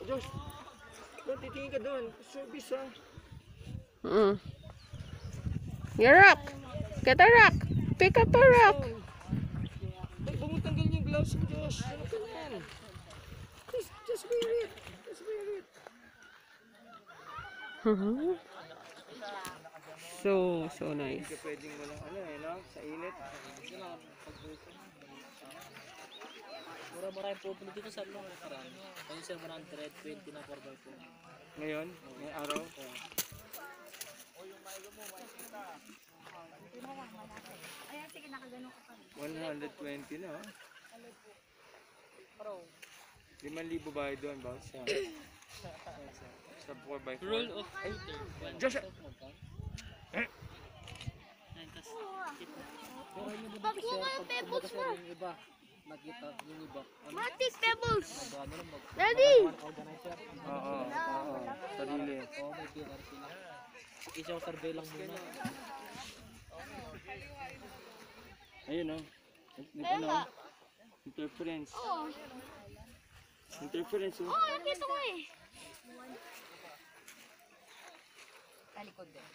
Josh, doon titingin ka doon. Service ha. Your rock. Get a rock. Pick up a rock. Ay, bumutanggal yung gloves mo, Josh. Ano ka yan? Just wear it. Just wear it. So nice. Hindi ka pwedeng walang ano eh, no? Sa init. Mura-mura yung pupunta dito sa mga nakaraan. Kaya sir 120 na 4x4. Ngayon, may araw. Ayan, sige, nakagano ka pa. 120 na, oh. 5,000 bayad doon, boss. Sa 4x4. Rule of Peter. Josh! Pagkuha yung pebbles mo. Yung iba, nakita yung iba. Matic pebbles. Ano lang mag- Daddy. organizer. Oo, sarili. Oo, may PRT lang. Isang survey lang muna. Ayun, oh. Ano? Interference. Oo. Interference, oh. Oo, nakita ko eh. Talikod din.